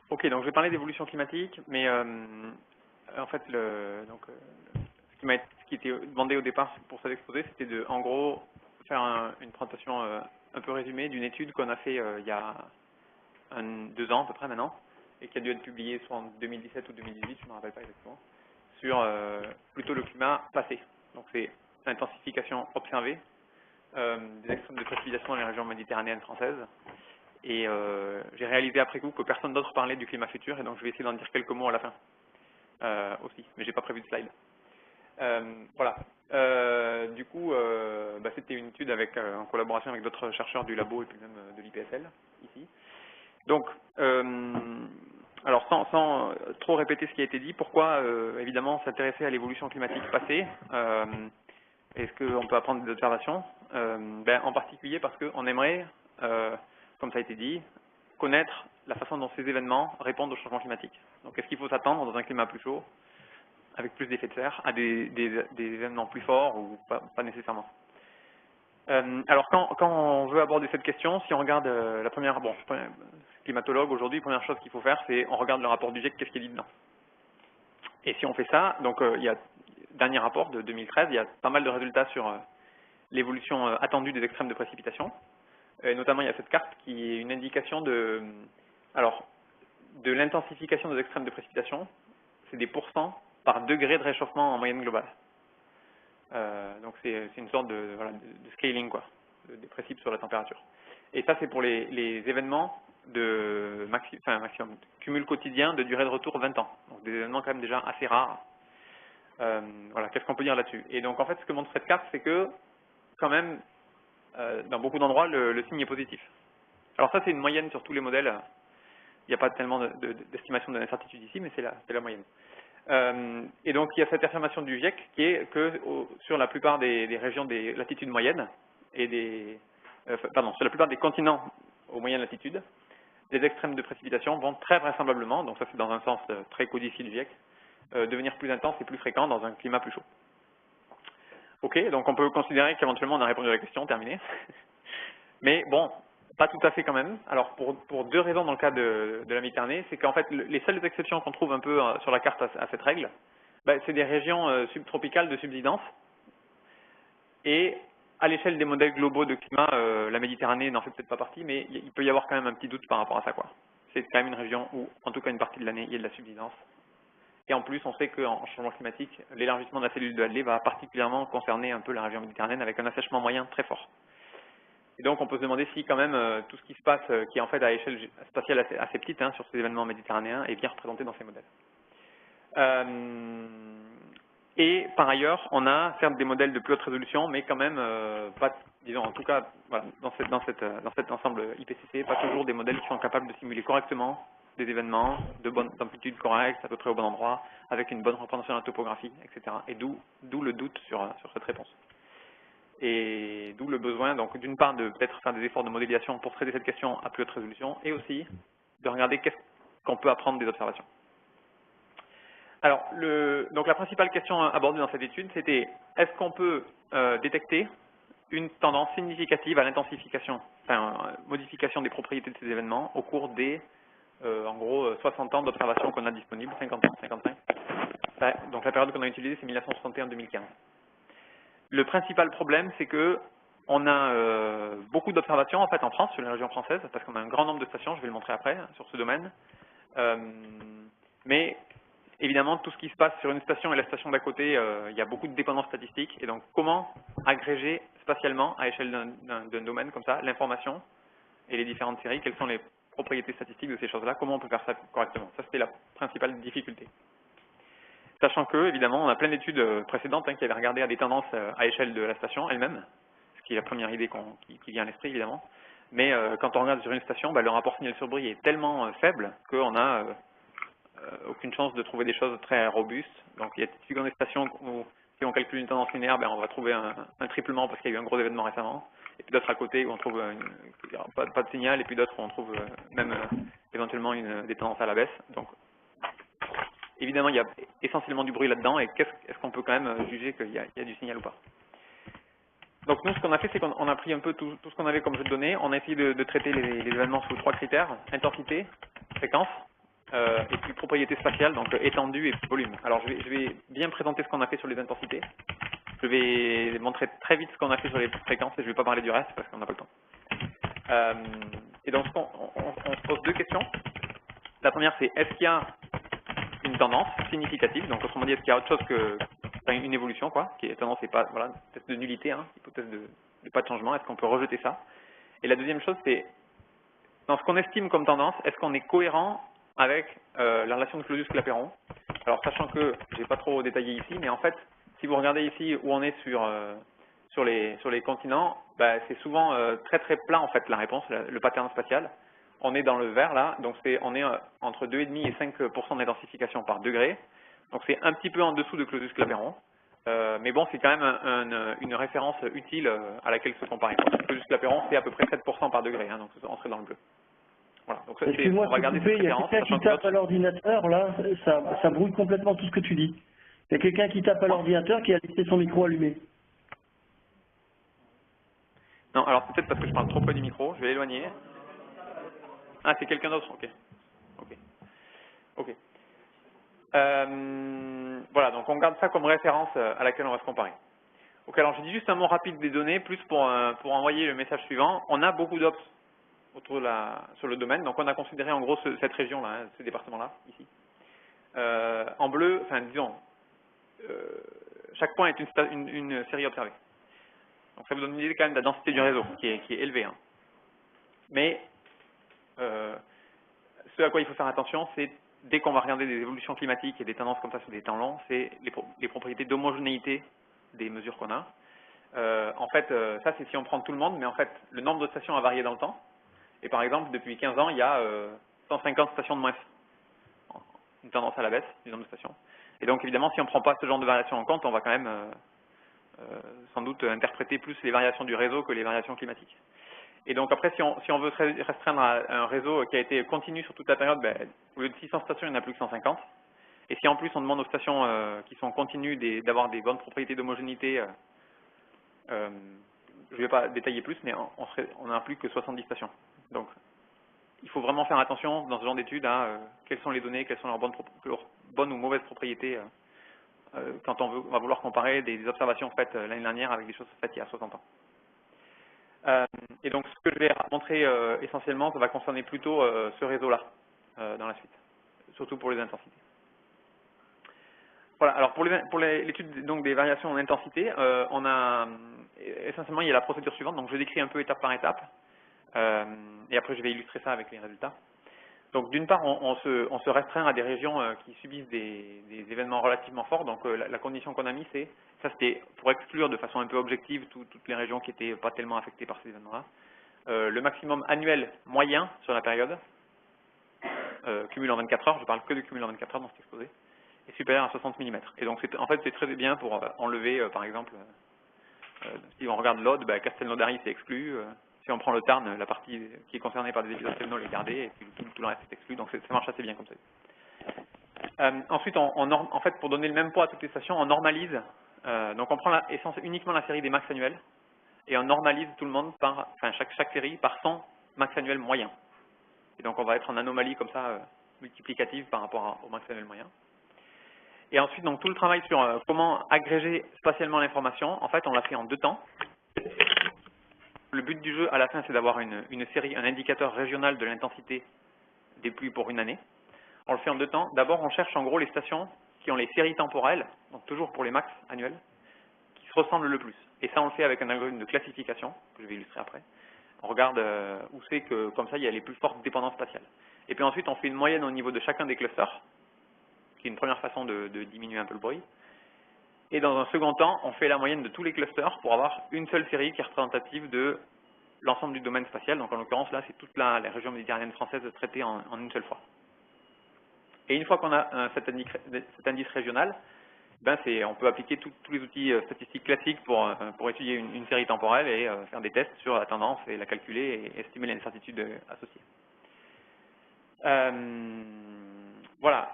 Ok, donc je vais parler d'évolution climatique, mais en fait, ce qui était demandé au départ pour cet exposé, c'était de, en gros, faire une présentation un peu résumée d'une étude qu'on a fait il y a 2 ans à peu près maintenant, et qui a dû être publiée soit en 2017 ou 2018, je ne me rappelle pas exactement, sur plutôt le climat passé. Donc c'est l'intensification observée des extrêmes de précipitation dans les régions méditerranéennes françaises. Et j'ai réalisé après coup que personne d'autre parlait du climat futur, et donc je vais essayer d'en dire quelques mots à la fin aussi, mais j'ai pas prévu de slide. Voilà. Du coup, c'était une étude en collaboration avec d'autres chercheurs du labo et puis même de l'IPFL ici. Donc, alors sans trop répéter ce qui a été dit, pourquoi évidemment s'intéresser à l'évolution climatique passée est-ce qu'on peut apprendre des observations en particulier parce qu'on aimerait, comme ça a été dit, connaître la façon dont ces événements répondent au changement climatique. Donc est-ce qu'il faut s'attendre dans un climat plus chaud, avec plus d'effets de serre, à des événements plus forts ou pas nécessairement. Alors quand on veut aborder cette question, si on regarde la première, climatologue aujourd'hui, première chose qu'il faut faire, c'est on regarde le rapport du GIEC, qu'est-ce qu'il dit dedans. Et si on fait ça, donc il y a dernier rapport de 2013, il y a pas mal de résultats sur l'évolution attendue des extrêmes de précipitation. Et notamment, il y a cette carte qui est une indication de l'intensification des extrêmes de précipitation. C'est des pourcents par degré de réchauffement en moyenne globale. Donc c'est une sorte de scaling, quoi, des précipes sur la température. Et ça, c'est pour les événements de maximum cumul quotidien de durée de retour 20 ans. Donc des événements quand même déjà assez rares. Voilà, qu'est-ce qu'on peut dire là-dessus? Et donc en fait, ce que montre cette carte, c'est que quand même, dans beaucoup d'endroits, le signe est positif. Alors ça, c'est une moyenne sur tous les modèles. Il n'y a pas tellement d'estimation de l'incertitude ici, mais c'est la moyenne. Et donc il y a cette affirmation du GIEC qui est que sur la plupart des régions des latitudes moyennes et sur la plupart des continents aux moyennes latitudes, les extrêmes de précipitation vont très vraisemblablement, donc ça c'est dans un sens très codifié du GIEC, devenir plus intenses et plus fréquents dans un climat plus chaud. Ok, donc on peut considérer qu'éventuellement on a répondu à la question, terminé. Mais bon, pas tout à fait quand même. Alors pour 2 raisons dans le cas de la Méditerranée, c'est qu'en fait les seules exceptions qu'on trouve un peu sur la carte à cette règle, c'est des régions subtropicales de subsidence. Et à l'échelle des modèles globaux de climat, la Méditerranée n'en fait peut-être pas partie, mais il peut y avoir quand même un petit doute par rapport à ça, quoi. C'est quand même une région où, en tout cas une partie de l'année, il y a de la subsidence. Et en plus, on sait qu'en changement climatique, l'élargissement de la cellule de Hadley va particulièrement concerner un peu la région méditerranéenne avec un assèchement moyen très fort. Et donc, on peut se demander si quand même tout ce qui se passe, qui est en fait à échelle spatiale assez petite sur ces événements méditerranéens, est bien représenté dans ces modèles. Et par ailleurs, on a certes des modèles de plus haute résolution, mais quand même pas, disons en tout cas, voilà, dans cet ensemble IPCC, pas toujours des modèles qui sont capables de simuler correctement des événements de bonne amplitude correcte, à peu près au bon endroit, avec une bonne représentation de la topographie, etc. Et d'où le doute sur cette réponse. Et d'où le besoin, donc d'une part, de peut-être faire des efforts de modélisation pour traiter cette question à plus haute résolution, et aussi de regarder qu'est-ce qu'on peut apprendre des observations. Alors, donc la principale question abordée dans cette étude, c'était est-ce qu'on peut détecter une tendance significative à l'intensification, modification des propriétés de ces événements au cours des, en gros, 60 ans d'observation qu'on a disponibles, 50 ans, 55. Donc la période qu'on a utilisée, c'est 1961-2015. Le principal problème, c'est que on a beaucoup d'observations en fait en France, sur les régions françaises, parce qu'on a un grand nombre de stations, je vais le montrer après, sur ce domaine. Mais évidemment, tout ce qui se passe sur une station et la station d'à côté, il y a beaucoup de dépendances statistiques. Et donc, comment agréger spatialement, à l'échelle d'un domaine comme ça, l'information et les différentes séries, quelles sont les propriétés statistiques de ces choses-là, comment on peut faire ça correctement. Ça, c'était la principale difficulté. Sachant que, évidemment, on a plein d'études précédentes qui avaient regardé à des tendances à l'échelle de la station elle-même, ce qui est la première idée qui vient à l'esprit, évidemment. Mais quand on regarde sur une station, le rapport signal sur bruit est tellement faible qu'on a aucune chance de trouver des choses très robustes. Donc il y a typiquement des stations où si on calcule une tendance linéaire, on va trouver un triplement parce qu'il y a eu un gros événement récemment. Et puis d'autres à côté où on trouve pas de signal, et puis d'autres où on trouve même éventuellement des tendances à la baisse. Donc évidemment, il y a essentiellement du bruit là-dedans, et est-ce qu'on peut quand même juger qu'il y a du signal ou pas? Donc nous, ce qu'on a fait, c'est qu'on a pris un peu tout ce qu'on avait comme jeu de données. On a essayé de traiter les événements sous 3 critères: intensité, fréquence et puis propriété spatiale, donc étendue et volume. Alors je vais bien présenter ce qu'on a fait sur les intensités. Je vais montrer très vite ce qu'on a fait sur les fréquences et je ne vais pas parler du reste parce qu'on n'a pas le temps. Et donc on se pose deux questions. La première, c'est est-ce qu'il y a une tendance significative, donc autrement dit, est-ce qu'il y a autre chose que une évolution, quoi, qui est tendance et pas, voilà, test de nullité, hein, hypothèse de pas de changement, est-ce qu'on peut rejeter ça? Et la deuxième chose, c'est dans ce qu'on estime comme tendance, est-ce qu'on est cohérent avec la relation de Clausius-Clapeyron? Alors sachant que je n'ai pas trop détaillé ici, mais en fait, si vous regardez ici où on est sur les continents, bah, c'est souvent très très plat en fait la réponse, le pattern spatial. On est dans le vert là, donc on est entre 2,5 et 5% d'intensification par degré. Donc c'est un petit peu en dessous de Clausius-Clapeyron. Mais bon, c'est quand même une référence utile à laquelle se comparer. Clausius-Clapeyron, c'est à peu près 7% par degré, hein, donc on serait dans le bleu. Voilà, donc Excuse-moi, on va garder cette il y a référence. quelqu'un qui tape à l'ordinateur, là, ça brouille complètement tout ce que tu dis. Il y a quelqu'un qui tape à l'ordinateur qui a laissé son micro allumé. Non, alors peut-être parce que je parle trop près du micro, je vais l'éloigner. Ah, c'est quelqu'un d'autre, ok. Ok. Voilà, donc on garde ça comme référence à laquelle on va se comparer. Ok, alors je dis juste un mot rapide des données, plus pour envoyer le message suivant. On a beaucoup d'ops autour sur le domaine, donc on a considéré en gros cette région-là, hein, ce département-là, ici. En bleu, enfin disons, chaque point est une série observée. Donc ça vous donne une idée quand même de la densité du réseau, qui est élevée. Hein. Mais ce à quoi il faut faire attention, c'est dès qu'on va regarder des évolutions climatiques et des tendances comme ça sur des temps longs, c'est les propriétés d'homogénéité des mesures qu'on a. En fait, ça c'est si on prend tout le monde, mais en fait, le nombre de stations a varié dans le temps. Et par exemple, depuis 15 ans, il y a 150 stations de moins. Une tendance à la baisse du nombre de stations. Et donc évidemment, si on ne prend pas ce genre de variations en compte, on va quand même sans doute interpréter plus les variations du réseau que les variations climatiques. Et donc après, si on veut restreindre à un réseau qui a été continu sur toute la période, ben, au lieu de 600 stations, il n'y en a plus que 150. Et si en plus on demande aux stations qui sont continues d'avoir des bonnes propriétés d'homogénéité, je ne vais pas détailler plus, mais on n'a plus que 70 stations. Donc il faut vraiment faire attention dans ce genre d'études à quelles sont les données, quelles sont leurs bonnes ou mauvaises propriétés quand on va vouloir comparer des observations faites l'année dernière avec des choses faites il y a 60 ans. Et donc ce que je vais montrer essentiellement, ça va concerner plutôt ce réseau-là dans la suite, surtout pour les intensités. Voilà, alors pour l'étude donc des variations en intensité, on a essentiellement il y a la procédure suivante, donc je décris un peu étape par étape, et après je vais illustrer ça avec les résultats. Donc d'une part, on se restreint à des régions qui subissent des événements relativement forts. Donc la condition qu'on a mis, ça c'était pour exclure de façon un peu objective toutes les régions qui n'étaient pas tellement affectées par ces événements-là. Le maximum annuel moyen sur la période, cumul en 24 heures, je parle que de cumul en 24 heures dans cet exposé, est supérieur à 60 mm. Et donc en fait c'est très bien pour enlever par exemple, si on regarde l'Aude, Castelnaudary c'est exclu. Si on prend le Tarn, la partie qui est concernée par des épisodes séminaux est gardée et puis tout le reste est exclu, donc ça marche assez bien comme ça. Ensuite, en fait, pour donner le même poids à toutes les stations, on normalise. Donc on prend uniquement la série des max annuels et on normalise tout le monde chaque série par son max annuel moyen. Et donc on va être en anomalie comme ça multiplicative par rapport au max annuel moyen. Et ensuite, donc tout le travail sur comment agréger spatialement l'information, en fait, on l'a fait en 2 temps. Le but du jeu, à la fin, c'est d'avoir une série, un indicateur régional de l'intensité des pluies pour une année. On le fait en 2 temps. D'abord, on cherche en gros les stations qui ont les séries temporelles, donc toujours pour les max annuels, qui se ressemblent le plus. Et ça, on le fait avec un algorithme de classification, que je vais illustrer après. On regarde où c'est que, comme ça, il y a les plus fortes dépendances spatiales. Et puis ensuite, on fait une moyenne au niveau de chacun des clusters, qui est une première façon de diminuer un peu le bruit. Et dans un second temps, on fait la moyenne de tous les clusters pour avoir une seule série qui est représentative de l'ensemble du domaine spatial. Donc en l'occurrence, là, c'est toute la région méditerranéenne française traitée en une seule fois. Et une fois qu'on a cet indice régional, on peut appliquer tous les outils statistiques classiques pour étudier une série temporelle et faire des tests sur la tendance et la calculer et estimer l'incertitude associée. Voilà.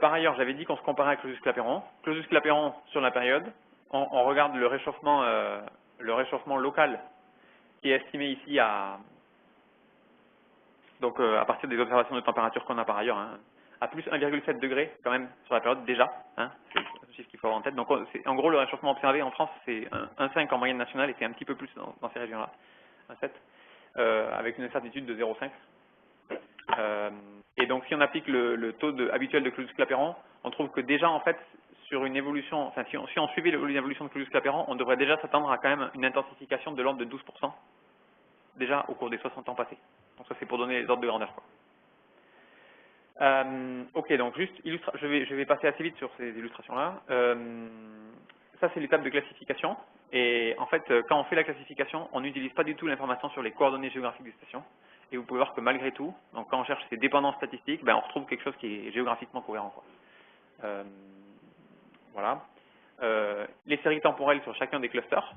Par ailleurs, j'avais dit qu'on se comparait à Clausius-Clapeyron. Clausius-Clapeyron sur la période, on regarde le réchauffement local qui est estimé ici à partir des observations de température qu'on a par ailleurs, hein, à plus 1,7 degré quand même sur la période déjà, hein, c'est un chiffre qu'il faut avoir en tête. Donc en gros le réchauffement observé en France c'est 1,5 en moyenne nationale et c'est un petit peu plus dans ces régions-là, 1,7, avec une incertitude de 0,5. Et donc si on applique le taux habituel de Clausius-Clapeyron, on trouve que déjà en fait sur une évolution, enfin si on suivait l'évolution de Clausius-Clapeyron, on devrait déjà s'attendre à quand même une intensification de l'ordre de 12% déjà au cours des 60 ans passés. Donc ça c'est pour donner les ordres de grandeur, quoi. Ok, donc juste je vais passer assez vite sur ces illustrations-là. Ça c'est l'étape de classification. Et en fait, quand on fait la classification, on n'utilise pas du tout l'information sur les coordonnées géographiques des stations. Et vous pouvez voir que malgré tout, donc quand on cherche ces dépendances statistiques, ben on retrouve quelque chose qui est géographiquement cohérent, quoi. Voilà. Les séries temporelles sur chacun des clusters.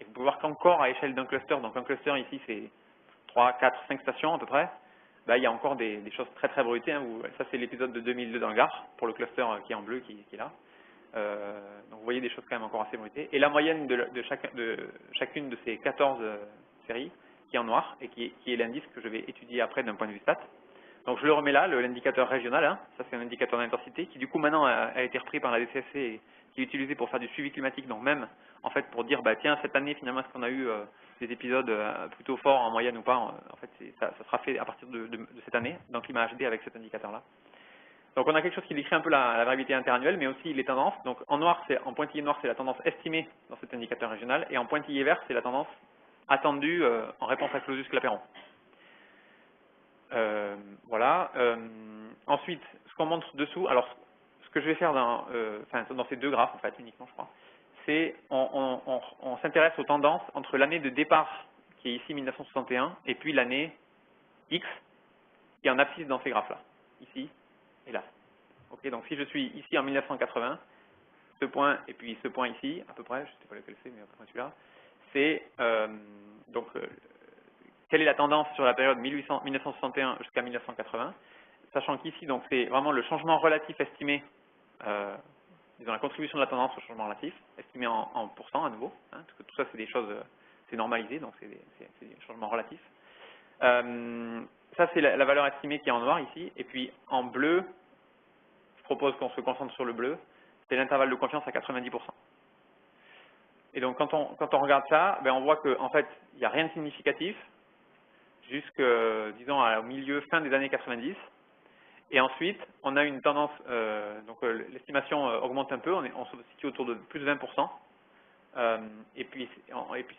Et vous pouvez voir qu'encore à échelle d'un cluster, donc un cluster ici c'est 3, 4, 5 stations à peu près, ben, il y a encore des choses très très brutées. Hein, ça c'est l'épisode de 2002 dans le Gard, pour le cluster qui est en bleu qui est là. Donc vous voyez des choses quand même encore assez brutées. Et la moyenne de chacune de ces 14 séries qui est en noir et qui est l'indice que je vais étudier après d'un point de vue stat. Donc je le remets là, l'indicateur régional, hein, ça c'est un indicateur d'intensité qui du coup maintenant a été repris par la DCSC et qui est utilisé pour faire du suivi climatique, donc même en fait pour dire bah tiens cette année finalement est-ce qu'on a eu des épisodes plutôt forts en moyenne ou pas, en fait ça sera fait à partir de cette année dans le climat HD avec cet indicateur là. Donc on a quelque chose qui décrit un peu la variabilité interannuelle mais aussi les tendances. Donc en noir, en pointillé noir c'est la tendance estimée dans cet indicateur régional et en pointillé vert c'est la tendance attendue en réponse à Clausius-Clapeyron. Voilà. Ensuite, ce qu'on montre dessous, alors ce que je vais faire dans ces deux graphes, en fait, uniquement, je crois, c'est on s'intéresse aux tendances entre l'année de départ, qui est ici 1961, et puis l'année X, qui est en abscisse dans ces graphes-là, ici et là. Ok, donc si je suis ici en 1980, ce point et puis ce point ici, à peu près, je ne sais pas lequel c'est, mais à peu près celui-là, c'est quelle est la tendance sur la période 1961 jusqu'à 1980, sachant qu'ici, donc, c'est vraiment le changement relatif estimé, disons la contribution de la tendance au changement relatif, estimé en pourcent à nouveau, hein, parce que tout ça, c'est des choses, c'est normalisé, donc c'est des changements relatifs. Ça, c'est la valeur estimée qui est en noir ici, et puis en bleu, je propose qu'on se concentre sur le bleu, c'est l'intervalle de confiance à 90%. Et donc, quand on regarde ça, ben, on voit qu'en fait, il n'y a rien de significatif, disons, au milieu, fin des années 90. Et ensuite, on a une tendance, l'estimation augmente un peu, on se situe autour de plus de 20%. Et puis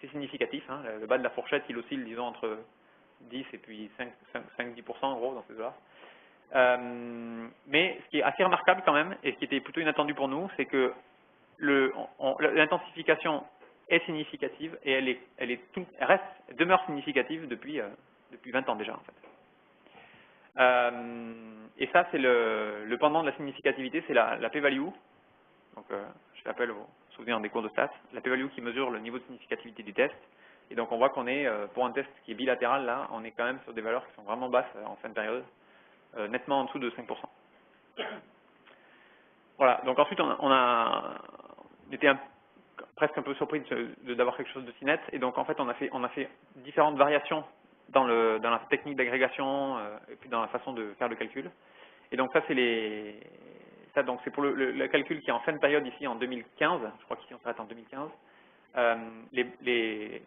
c'est significatif, hein, le bas de la fourchette, il oscille, disons, entre 10 et puis 5-10% en gros, dans ces eaux-là. Mais ce qui est assez remarquable quand même, et ce qui était plutôt inattendu pour nous, c'est que l'intensification est significative et elle demeure significative depuis 20 ans déjà en fait. Et ça c'est le pendant de la significativité, c'est la p-value. Donc je l'appelle au souvenir des cours de stats, la p-value qui mesure le niveau de significativité du test. Et donc on voit qu'on est, pour un test qui est bilatéral là, on est quand même sur des valeurs qui sont vraiment basses en fin de période, nettement en dessous de 5%. Voilà, donc ensuite on était presque un peu surpris d'avoir quelque chose de si net, et donc en fait on a fait différentes variations dans la technique d'agrégation et puis dans la façon de faire le calcul. Et donc ça c'est pour le calcul qui est en fin de période ici en 2015, je crois qu'ici on s'arrête en 2015,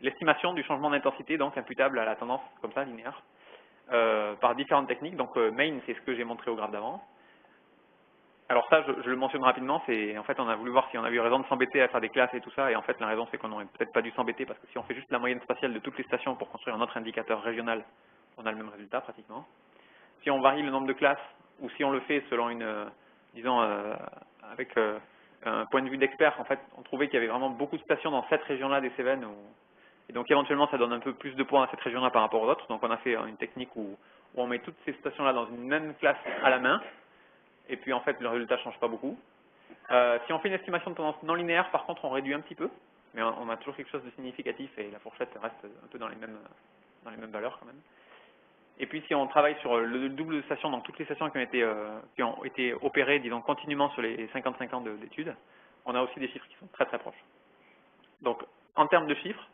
l'estimation du changement d'intensité donc imputable à la tendance comme ça linéaire par différentes techniques. Donc main c'est ce que j'ai montré au graphe d'avant. Alors ça, je le mentionne rapidement, c'est en fait on a voulu voir si on avait eu raison de s'embêter à faire des classes et tout ça, et en fait la raison c'est qu'on n'aurait peut-être pas dû s'embêter parce que si on fait juste la moyenne spatiale de toutes les stations pour construire un autre indicateur régional, on a le même résultat pratiquement. Si on varie le nombre de classes, ou si on le fait selon disons avec un point de vue d'expert, en fait on trouvait qu'il y avait vraiment beaucoup de stations dans cette région-là des Cévennes, et donc éventuellement ça donne un peu plus de points à cette région-là par rapport aux autres, donc on a fait une technique où on met toutes ces stations-là dans une même classe à la main, et puis en fait le résultat ne change pas beaucoup. Si on fait une estimation de tendance non linéaire, par contre on réduit un petit peu, mais on a toujours quelque chose de significatif et la fourchette reste un peu dans les mêmes valeurs quand même. Et puis si on travaille sur le double de stations, donc toutes les stations qui ont été opérées, disons, continuellement sur les 55 ans d'études, on a aussi des chiffres qui sont très très proches. Donc en termes de chiffres,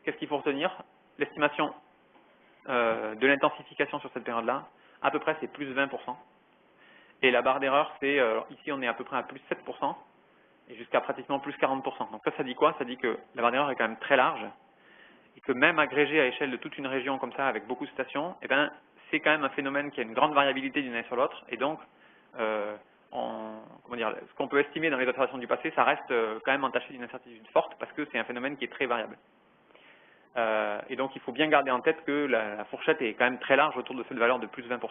qu'est-ce qu'il faut retenir? L'estimation de l'intensification sur cette période-là, à peu près c'est plus 20%. Et la barre d'erreur, c'est, ici on est à peu près à plus 7%, et jusqu'à pratiquement plus 40%. Donc ça dit quoi? Ça dit que la barre d'erreur est quand même très large, et que même agrégé à l'échelle de toute une région comme ça, avec beaucoup de stations, eh ben, c'est quand même un phénomène qui a une grande variabilité d'une année sur l'autre, et donc, comment dire, ce qu'on peut estimer dans les observations du passé, ça reste quand même entaché d'une incertitude forte, parce que c'est un phénomène qui est très variable. Et donc il faut bien garder en tête que la fourchette est quand même très large autour de cette valeur de plus 20%.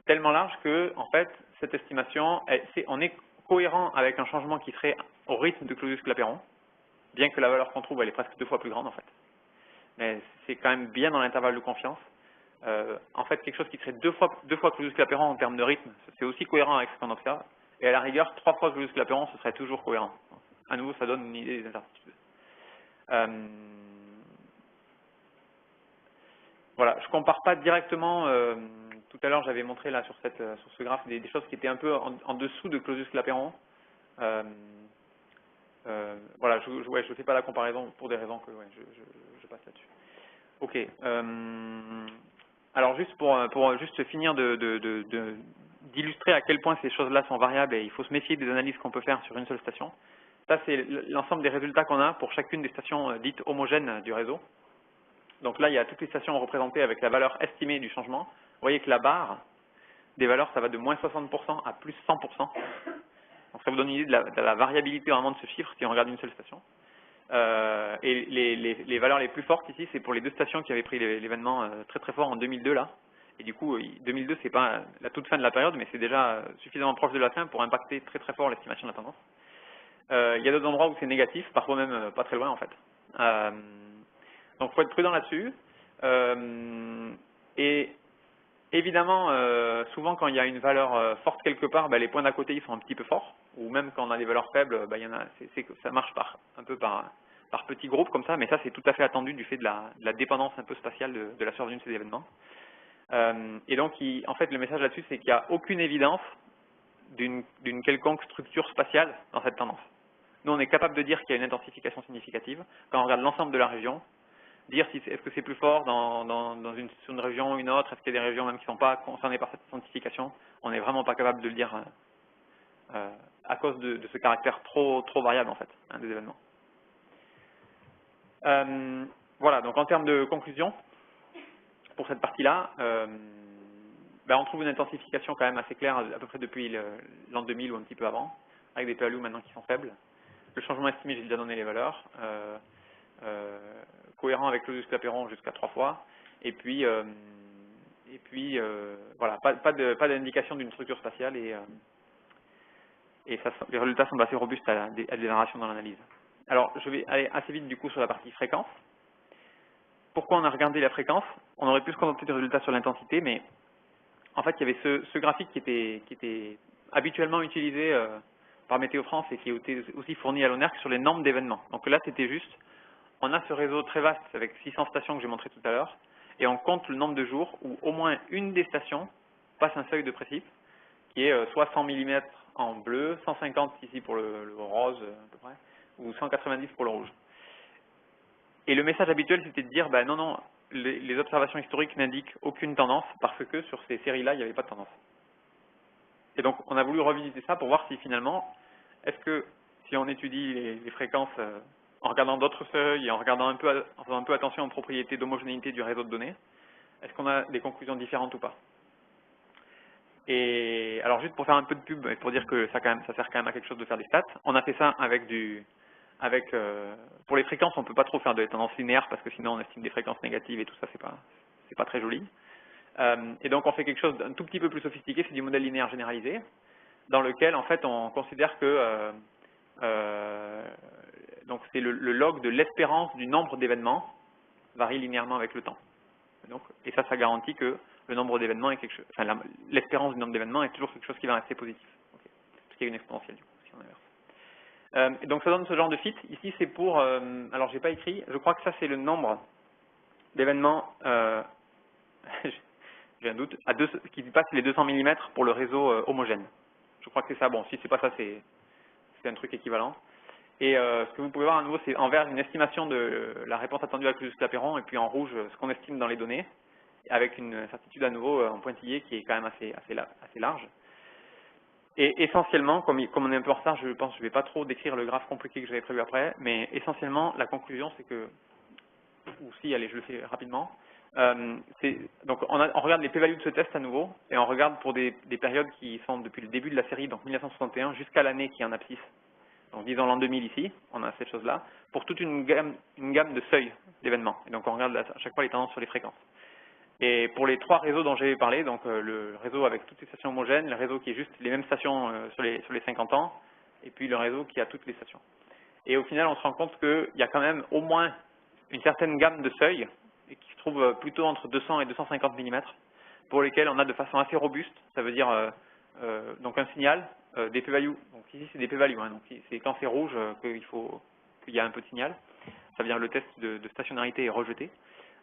Tellement large que, en fait, cette estimation, on est cohérent avec un changement qui serait au rythme de Clausius-Clapeyron, bien que la valeur qu'on trouve, elle est presque 2 fois plus grande, en fait. Mais c'est quand même bien dans l'intervalle de confiance. En fait, quelque chose qui serait deux fois Clausius-Clapeyron en termes de rythme, c'est aussi cohérent avec ce qu'on observe. Et à la rigueur, 3 fois Clausius-Clapeyron, ce serait toujours cohérent. À nouveau, ça donne une idée des incertitudes. Voilà, je compare pas directement. Tout à l'heure, j'avais montré là sur ce graphe des choses qui étaient un peu en dessous de Clausius-Clapeyron. Voilà, je ne fais pas la comparaison pour des raisons que je passe là-dessus. Ok. Alors juste pour juste finir d'illustrer à quel point ces choses-là sont variables et il faut se méfier des analyses qu'on peut faire sur une seule station. Ça, c'est l'ensemble des résultats qu'on a pour chacune des stations dites homogènes du réseau. Donc là, il y a toutes les stations représentées avec la valeur estimée du changement. Vous voyez que la barre des valeurs, ça va de moins 60% à plus 100%. Donc ça vous donne une idée de la variabilité vraiment de ce chiffre si on regarde une seule station. Et les valeurs les plus fortes ici, c'est pour les deux stations qui avaient pris l'événement très très fort en 2002 là. Et du coup, 2002, c'est pas la toute fin de la période, mais c'est déjà suffisamment proche de la fin pour impacter très très fort l'estimation de la tendance. Il y a d'autres endroits où c'est négatif, parfois même pas très loin en fait. Donc il faut être prudent là-dessus. Et évidemment, souvent quand il y a une valeur forte quelque part, les points d'à côté ils sont un petit peu forts. Ou même quand on a des valeurs faibles, ça marche un peu par petits groupes comme ça, mais ça c'est tout à fait attendu du fait de la dépendance un peu spatiale de la survenue de ces événements. Et donc, en fait, le message là-dessus, c'est qu'il n'y a aucune évidence d'une quelconque structure spatiale dans cette tendance. Nous, on est capable de dire qu'il y a une intensification significative. Quand on regarde l'ensemble de la région, dire est-ce que c'est plus fort sur une région ou une autre, est-ce qu'il y a des régions même qui ne sont pas concernées par cette intensification, on n'est vraiment pas capable de le dire à cause de ce caractère trop variable en fait des événements. Voilà, donc en termes de conclusion, pour cette partie-là, on trouve une intensification quand même assez claire à peu près depuis l'an 2000 ou un petit peu avant, avec des PLU maintenant qui sont faibles. Le changement estimé, j'ai déjà donné les valeurs, cohérent avec Clausius-Clapeyron jusqu'à 3 fois, et puis voilà, pas d'indication d'une structure spatiale et les résultats semblent assez robustes à des narrations dans l'analyse. Alors, je vais aller assez vite du coup sur la partie fréquence. Pourquoi on a regardé la fréquence? On aurait pu se contenter des résultats sur l'intensité, mais en fait, il y avait ce graphique qui était habituellement utilisé par Météo France et qui était aussi fourni à l'ONERC sur les nombres d'événements. Donc là, c'était juste, on a ce réseau très vaste avec 600 stations que j'ai montré tout à l'heure, et on compte le nombre de jours où au moins une des stations passe un seuil de précip, qui est soit 100 mm en bleu, 150 ici pour le rose à peu près, ou 190 pour le rouge. Et le message habituel, c'était de dire, non, les observations historiques n'indiquent aucune tendance parce que sur ces séries-là, il n'y avait pas de tendance. Et donc, on a voulu revisiter ça pour voir si finalement, est-ce que si on étudie les fréquences en regardant d'autres seuils et en faisant un peu attention aux propriétés d'homogénéité du réseau de données, est-ce qu'on a des conclusions différentes ou pas? Et alors, juste pour faire un peu de pub et pour dire que ça sert quand même à quelque chose de faire des stats, on a fait ça pour les fréquences, on ne peut pas trop faire de tendances linéaires parce que sinon on estime des fréquences négatives et tout ça, c'est pas très joli. Et donc on fait quelque chose d'un tout petit peu plus sophistiqué, c'est du modèle linéaire généralisé, dans lequel en fait on considère que donc c'est le log de l'espérance du nombre d'événements varie linéairement avec le temps. Et ça garantit que le nombre d'événements est quelque chose, enfin l'espérance du nombre d'événements est toujours quelque chose qui va rester positif. Okay. Parce qu'il y a une exponentielle du coup, si on inverse. Et donc ça donne ce genre de fit. Ici c'est pour, alors j'ai pas écrit, je crois que ça c'est le nombre d'événements, j'ai un doute, qui dépasse les 200 mm pour le réseau homogène. Je crois que c'est ça, bon si c'est pas ça c'est un truc équivalent. Et ce que vous pouvez voir à nouveau c'est en vert une estimation de la réponse attendue à Clausius-Clapeyron et puis en rouge ce qu'on estime dans les données. avec une incertitude à nouveau en pointillé qui est quand même assez large. Et essentiellement, comme on est un peu en retard, je pense que je ne vais pas trop décrire le graphe compliqué que j'avais prévu après, mais essentiellement, la conclusion, c'est que, ou si, allez, je le fais rapidement, donc on regarde les p-values de ce test à nouveau, et on regarde pour des périodes qui sont depuis le début de la série, donc 1961, jusqu'à l'année qui est en abscisse. Donc disons l'an 2000 ici, on a cette chose-là, pour toute une gamme de seuils d'événements. Et donc on regarde à chaque fois les tendances sur les fréquences. Et pour les trois réseaux dont j'ai parlé, donc le réseau avec toutes les stations homogènes, le réseau qui est juste les mêmes stations sur les 50 ans, et puis le réseau qui a toutes les stations. Et au final, on se rend compte qu'il y a quand même au moins une certaine gamme de seuils, et qui se trouve plutôt entre 200 et 250 mm, pour lesquels on a de façon assez robuste, ça veut dire donc un signal, des p-values, donc ici c'est des p-values, hein, donc c'est quand c'est rouge qu'il y a un peu de signal, ça veut dire le test de stationnarité est rejeté.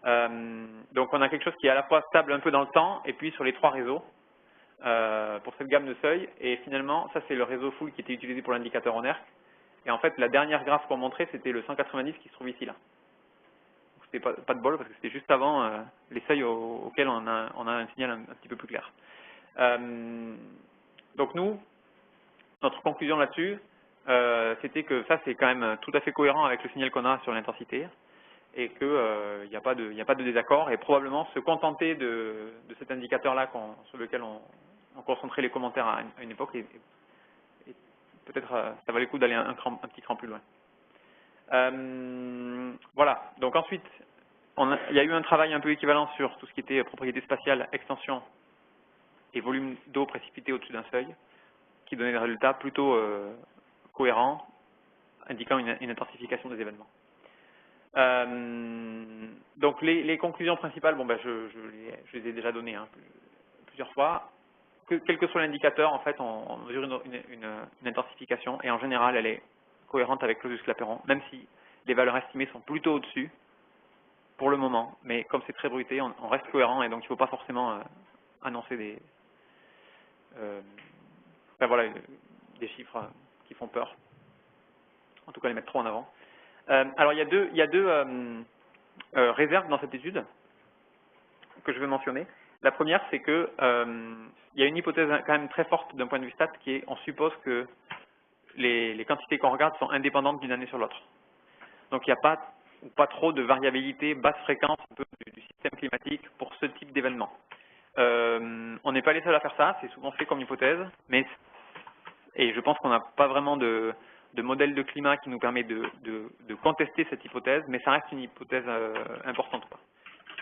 Donc on a quelque chose qui est à la fois stable un peu dans le temps, et puis sur les trois réseaux, pour cette gamme de seuils, et finalement, ça c'est le réseau full qui était utilisé pour l'indicateur en ERC, et en fait la dernière graphe qu'on montrait c'était le 190 qui se trouve ici là. C'était pas de bol parce que c'était juste avant les seuils auxquels on a un signal un petit peu plus clair. Donc nous, notre conclusion là-dessus, c'était que ça c'est quand même tout à fait cohérent avec le signal qu'on a sur l'intensité, et qu'il n'y a pas de désaccord, et probablement se contenter de cet indicateur-là sur lequel on concentrait les commentaires à une époque, et peut-être ça valait le coup d'aller un petit cran plus loin. Voilà, donc ensuite, il y a eu un travail un peu équivalent sur tout ce qui était propriété spatiale, extension et volume d'eau précipité au-dessus d'un seuil, qui donnait des résultats plutôt cohérents, indiquant une intensification des événements. Donc les conclusions principales, bon, ben, je les ai déjà données plusieurs fois. Quel que soit l'indicateur, en fait, on mesure une intensification, et en général, elle est cohérente avec Clausius-Clapeyron, même si les valeurs estimées sont plutôt au-dessus pour le moment. Mais comme c'est très bruité, on reste cohérent, et donc il ne faut pas forcément annoncer des chiffres qui font peur. En tout cas, les mettre trop en avant. Alors, il y a deux réserves dans cette étude que je veux mentionner. La première, c'est que il y a une hypothèse quand même très forte d'un point de vue stat, qui est on suppose que les quantités qu'on regarde sont indépendantes d'une année sur l'autre. Donc, il n'y a pas trop de variabilité basse fréquence un peu du système climatique pour ce type d'événement. On n'est pas les seuls à faire ça, c'est souvent fait comme hypothèse, et je pense qu'on n'a pas vraiment de modèle de climat qui nous permet de contester cette hypothèse, mais ça reste une hypothèse importante, quoi.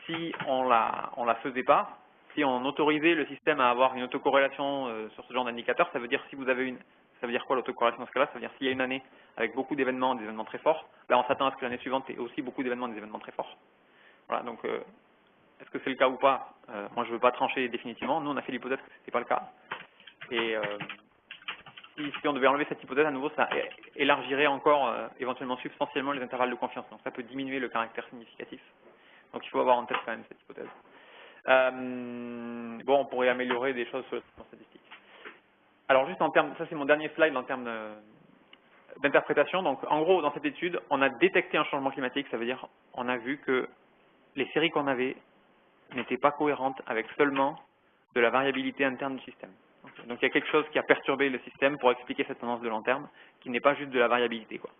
Si on la faisait pas, si on autorisait le système à avoir une autocorrélation sur ce genre d'indicateur, ça veut dire ça veut dire quoi l'autocorrélation dans ce cas-là? Ça veut dire s'il y a une année avec beaucoup d'événements, des événements très forts, là on s'attend à ce que l'année suivante ait aussi beaucoup d'événements, des événements très forts. Voilà, donc est-ce que c'est le cas ou pas? Moi je ne veux pas trancher définitivement, nous on a fait l'hypothèse que ce n'était pas le cas. Et si on devait enlever cette hypothèse, à nouveau, ça élargirait encore éventuellement substantiellement les intervalles de confiance. Donc ça peut diminuer le caractère significatif. Donc il faut avoir en tête quand même cette hypothèse. Bon, on pourrait améliorer des choses sur le traitement statistique. Alors juste en termes, ça c'est mon dernier slide en termes d'interprétation. Donc en gros, dans cette étude, on a détecté un changement climatique. Ça veut dire on a vu que les séries qu'on avait n'étaient pas cohérentes avec seulement de la variabilité interne du système. Donc il y a quelque chose qui a perturbé le système pour expliquer cette tendance de long terme, qui n'est pas juste de la variabilité, quoi.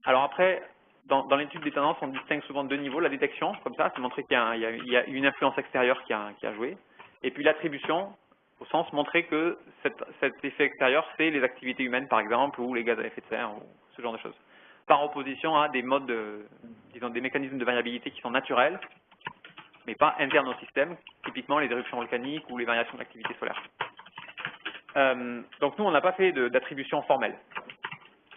Alors après, dans l'étude des tendances, on distingue souvent deux niveaux. La détection, comme ça, c'est montrer qu'il y a une influence extérieure qui a joué. Et puis l'attribution, au sens montrer que cet effet extérieur, c'est les activités humaines, par exemple, ou les gaz à effet de serre, ou ce genre de choses. Par opposition à des modes, disons, des mécanismes de variabilité qui sont naturels, mais pas internes au système, typiquement les éruptions volcaniques ou les variations de l'activité solaire. Donc nous, on n'a pas fait d'attribution formelle.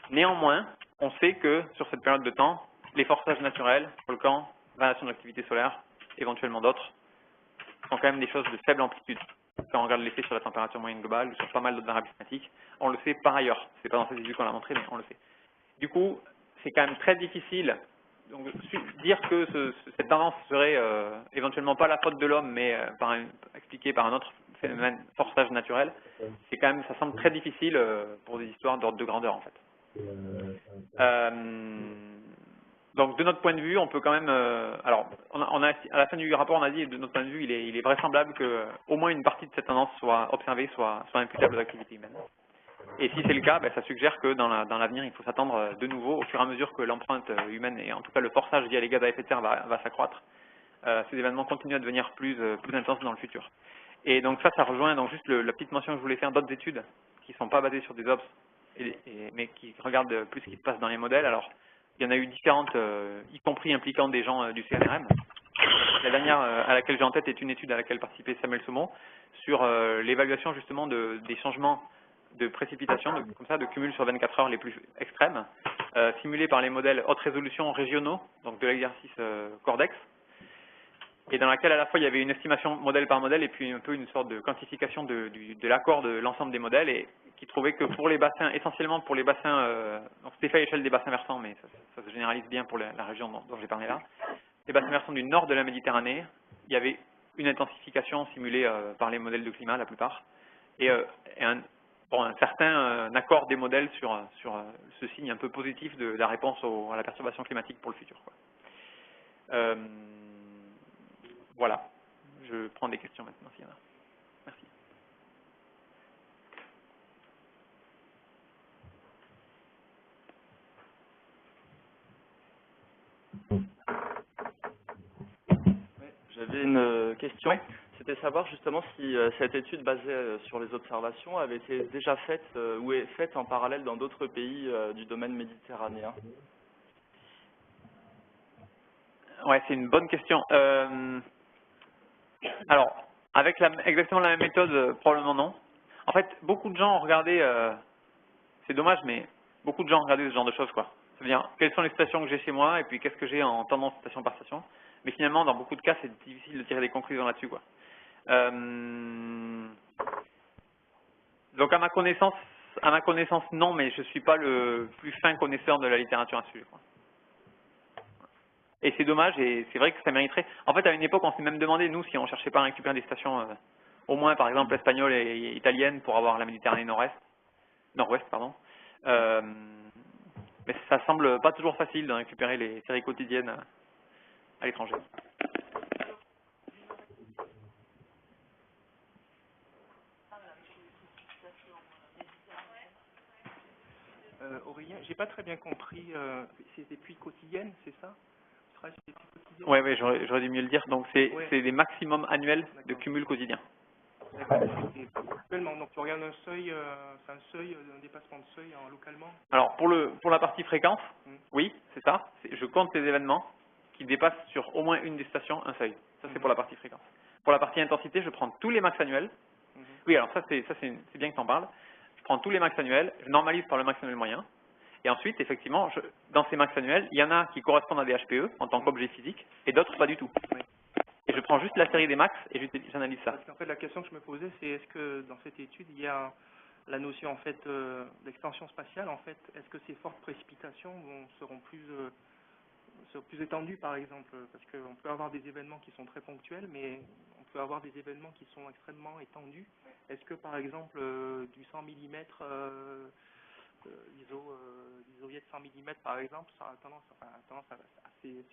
Néanmoins, on sait que sur cette période de temps, les forçages naturels, volcans, variations de l'activité solaire, éventuellement d'autres, sont quand même des choses de faible amplitude. Quand on regarde l'effet sur la température moyenne globale ou sur pas mal d'autres variables climatiques, on le sait par ailleurs. C'est pas dans cette étude qu'on l'a montré, mais on le sait. Du coup, c'est quand même très difficile. Donc, dire que cette tendance serait éventuellement pas la faute de l'homme, mais expliquée par un autre phénomène, forçage naturel, c'est quand même, ça semble très difficile pour des histoires d'ordre de grandeur en fait. Donc de notre point de vue, on peut quand même, alors à la fin du rapport, on a dit, de notre point de vue, il est vraisemblable que au moins une partie de cette tendance soit observée, soit imputable aux activités humaines. Et si c'est le cas, ben, ça suggère que dans l'avenir, il faut s'attendre de nouveau, au fur et à mesure que l'empreinte humaine et en tout cas le forçage via les gaz à effet de serre va s'accroître, ces événements continuent à devenir plus intenses dans le futur. Et donc ça rejoint donc juste la petite mention que je voulais faire d'autres études qui ne sont pas basées sur des OBS, mais qui regardent plus ce qui se passe dans les modèles. Alors, il y en a eu différentes, y compris impliquant des gens du CNRM. La dernière à laquelle j'ai en tête est une étude à laquelle participait Samuel Saumon sur l'évaluation justement des changements de précipitation, comme ça, de cumul sur 24 heures les plus extrêmes, simulés par les modèles haute résolution régionaux, donc de l'exercice Cordex, et dans laquelle à la fois il y avait une estimation modèle par modèle et puis un peu une sorte de quantification de l'accord de l'ensemble des modèles, et qui trouvait que pour les bassins, essentiellement pour les bassins, donc c'était fait à l'échelle des bassins versants, mais ça se généralise bien pour la région dont j'ai parlé là, les bassins versants du nord de la Méditerranée, il y avait une intensification simulée par les modèles de climat la plupart, et un certain accord des modèles sur ce signe un peu positif de la réponse à la perturbation climatique pour le futur, quoi. Voilà, je prends des questions maintenant s'il y en a. Merci. J'avais une question. Ouais. C'était savoir justement si cette étude basée sur les observations avait été déjà faite ou est faite en parallèle dans d'autres pays du domaine méditerranéen. Ouais, c'est une bonne question. Alors, avec exactement la même méthode, probablement non. En fait, beaucoup de gens ont regardé, c'est dommage, mais beaucoup de gens ont regardé ce genre de choses, quoi. C'est-à-dire, quelles sont les stations que j'ai chez moi, et puis qu'est-ce que j'ai en tendance station par station. Mais finalement, dans beaucoup de cas, c'est difficile de tirer des conclusions là-dessus, quoi. Donc, à ma connaissance, non, mais je suis pas le plus fin connaisseur de la littérature à ce sujet, quoi. Et c'est dommage, et c'est vrai que ça mériterait. En fait, à une époque, on s'est même demandé, nous, si on cherchait pas à récupérer des stations, au moins, par exemple, espagnoles et italiennes, pour avoir la Méditerranée nord-ouest, pardon. Mais ça semble pas toujours facile de récupérer les séries quotidiennes à l'étranger. Aurélien, j'ai pas très bien compris, c'est des pluies quotidiennes, c'est ça? Oui, j'aurais dû mieux le dire. Donc, c'est des maximums annuels de cumul quotidien. Actuellement, donc tu regardes un seuil, c'est un seuil, un dépassement de seuil localement? Alors, pour la partie fréquence, oui, c'est ça. Je compte les événements qui dépassent sur au moins une des stations un seuil. Ça, c'est pour la partie fréquence. Pour la partie intensité, je prends tous les max annuels. Oui, alors ça, c'est bien que tu en parles. Je prends tous les max annuels, je normalise par le max annuel moyen. Et ensuite, effectivement, dans ces max annuels, il y en a qui correspondent à des HPE en tant qu'objet physique, et d'autres pas du tout. Oui. Et je prends juste la série des max et j'analyse ça. Parce qu'en fait, la question que je me posais, c'est est-ce que dans cette étude, il y a la notion en fait d'extension spatiale, en fait, est-ce que ces fortes précipitations seront plus étendues, par exemple, parce qu'on peut avoir des événements qui sont très ponctuels, mais on peut avoir des événements qui sont extrêmement étendus. Est-ce que, par exemple, du 100 mm l'isoviet de 100 mm par exemple, ça a tendance à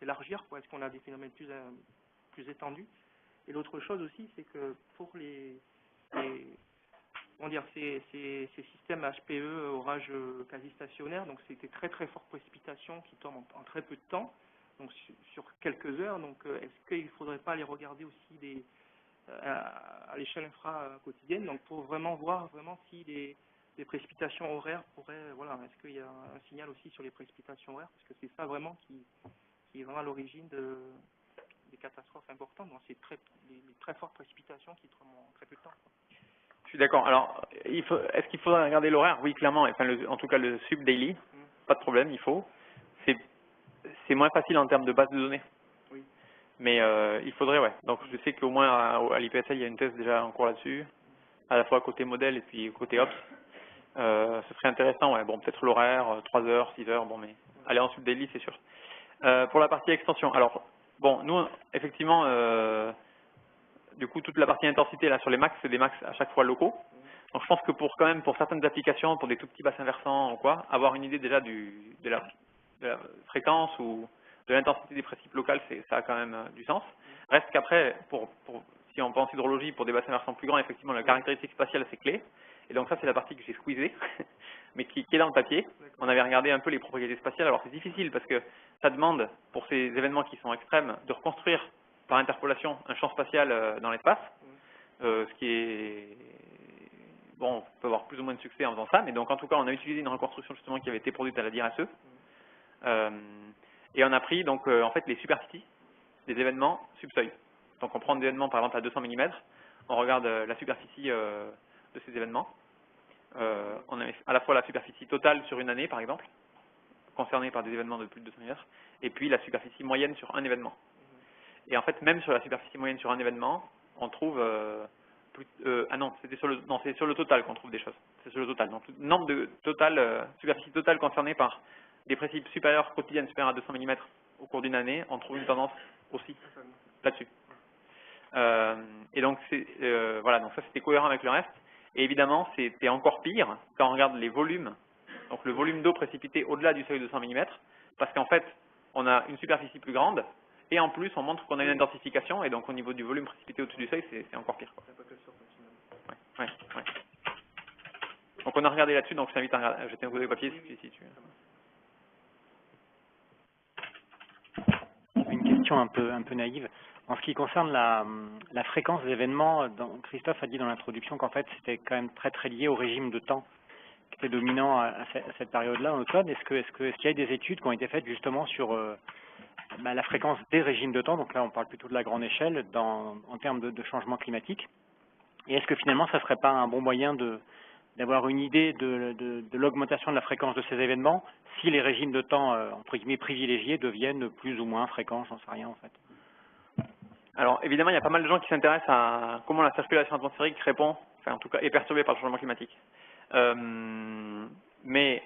s'élargir, est-ce qu'on a des phénomènes plus étendus? Et l'autre chose aussi, c'est que pour ces systèmes HPE, orages quasi stationnaires, donc c'est des très très fortes précipitations qui tombent en très peu de temps, donc sur quelques heures, donc est-ce qu'il ne faudrait pas les regarder aussi à l'échelle infra-quotidienne, donc pour vraiment voir si les précipitations horaires pourraient, est-ce qu'il y a un signal aussi sur les précipitations horaires, parce que c'est ça vraiment qui est vraiment à l'origine des catastrophes importantes, donc c'est les très fortes précipitations qui tombent en très peu de temps. Je suis d'accord. Alors, est-ce qu'il faudrait regarder l'horaire? Oui, clairement. Enfin, en tout cas, le sub-daily, pas de problème, il faut. C'est moins facile en termes de base de données. Oui. Mais il faudrait, ouais. Donc, je sais qu'au moins à l'IPSL, il y a une thèse déjà en cours là-dessus, à la fois côté modèle et puis côté ops. Ce serait intéressant, ouais. Bon, peut-être l'horaire, 3 heures, 6 heures, bon, mais aller en sub-daily, c'est sûr. Pour la partie extension, alors, bon, nous, effectivement, du coup, toute la partie intensité là sur les max, c'est des max à chaque fois locaux. Donc, je pense que pour certaines applications, pour des tout petits bassins versants ou quoi, avoir une idée déjà de la fréquence ou de l'intensité des précipes locales, ça a quand même du sens. Reste qu'après, si on pense hydrologie, pour des bassins versants plus grands, effectivement, la caractéristique spatiale, c'est clé. Et donc ça, c'est la partie que j'ai squeezée, mais qui est dans le papier. On avait regardé un peu les propriétés spatiales. Alors c'est difficile parce que ça demande, pour ces événements qui sont extrêmes, de reconstruire par interpolation un champ spatial dans l'espace, ce qui est... Bon, on peut avoir plus ou moins de succès en faisant ça, mais donc en tout cas, on a utilisé une reconstruction justement qui avait été produite à la DIRSE. Et on a pris donc en fait les superficies des événements subseuil. Donc on prend des événements par exemple à 200 mm, on regarde la superficie de ces événements. On a à la fois la superficie totale sur une année par exemple, concernée par des événements de plus de 200 mm, et puis la superficie moyenne sur un événement. Et en fait, même sur la superficie moyenne sur un événement, on trouve ah non, c'est sur le total qu'on trouve des choses. C'est sur le total. Donc, le nombre de superficie totale concernée par des précipes supérieurs quotidiennes supérieurs à 200 mm au cours d'une année, on trouve une tendance aussi là-dessus. Et donc, voilà, donc ça c'était cohérent avec le reste. Et évidemment, c'était encore pire quand on regarde les volumes, donc le volume d'eau précipité au-delà du seuil de 200 mm, parce qu'en fait, on a une superficie plus grande, et en plus, on montre qu'on a une intensification, et donc au niveau du volume précipité au-dessus du seuil, c'est encore pire. Ouais. Donc on a regardé là-dessus, donc je t'invite à jeter un coup d'œil au papier si tu veux. Une question un peu naïve. En ce qui concerne la fréquence des événements, Christophe a dit dans l'introduction qu'en fait c'était quand même très lié au régime de temps qui était dominant à cette période-là, en automne. Est-ce qu'il y a des études qui ont été faites justement sur la fréquence des régimes de temps, donc là on parle plutôt de la grande échelle en termes de changement climatique, et est-ce que finalement ça ne serait pas un bon moyen d'avoir une idée de l'augmentation de la fréquence de ces événements si les régimes de temps entre guillemets privilégiés deviennent plus ou moins fréquents, j'en sais rien en fait. Alors évidemment il y a pas mal de gens qui s'intéressent à comment la circulation atmosphérique répond, enfin en tout cas est perturbée par le changement climatique. Mais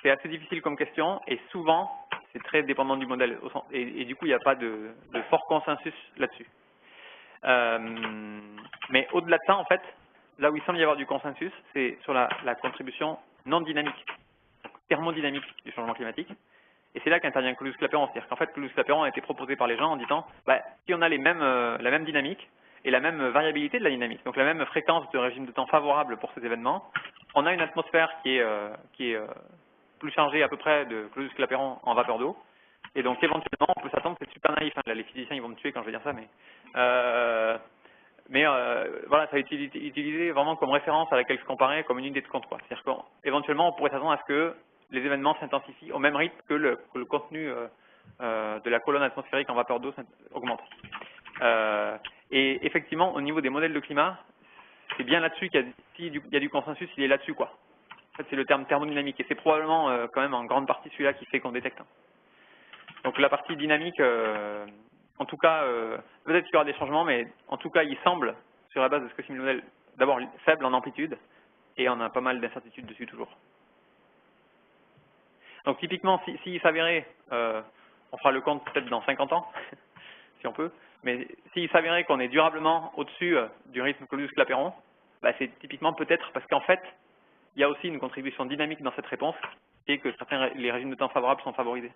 c'est assez difficile comme question et souvent c'est très dépendant du modèle et du coup il n'y a pas de fort consensus là-dessus. Mais au-delà de ça en fait, là où il semble y avoir du consensus, c'est sur la contribution non dynamique, donc thermodynamique du changement climatique. Et c'est là qu'intervient Clausius-Clapeyron, c'est-à-dire qu'en fait Clausius-Clapeyron a été proposé par les gens en disant si on a la même dynamique et la même variabilité de la dynamique, donc la même fréquence de régime de temps favorable pour ces événements, on a une atmosphère qui est plus chargée à peu près de Clausius-Clapeyron en vapeur d'eau, et donc éventuellement on peut s'attendre, c'est super naïf, hein, là, les physiciens ils vont me tuer quand je vais dire ça, mais voilà, ça a été utilisé vraiment comme référence à laquelle se comparer, comme une unité de compte, quoi. C'est-à-dire qu'éventuellement on pourrait s'attendre à ce que les événements s'intensifient au même rythme que le contenu de la colonne atmosphérique en vapeur d'eau augmente. Et effectivement, au niveau des modèles de climat, c'est bien là-dessus qu'il y a du consensus, il est là-dessus, quoi. En fait, c'est le terme thermodynamique, et c'est probablement quand même en grande partie celui-là qui fait qu'on détecte. Donc la partie dynamique, en tout cas, peut-être qu'il y aura des changements, mais en tout cas, il semble, sur la base de ce que simule le modèle, d'abord faible en amplitude, et on a pas mal d'incertitudes dessus toujours. Donc typiquement, s'il s'avérait, on fera le compte peut-être dans 50 ans, si on peut, mais s'il s'avérait qu'on est durablement au-dessus du rythme Clausius-Clapeyron, c'est typiquement peut-être parce qu'en fait, il y a aussi une contribution dynamique dans cette réponse, et que les régimes de temps favorables sont favorisés.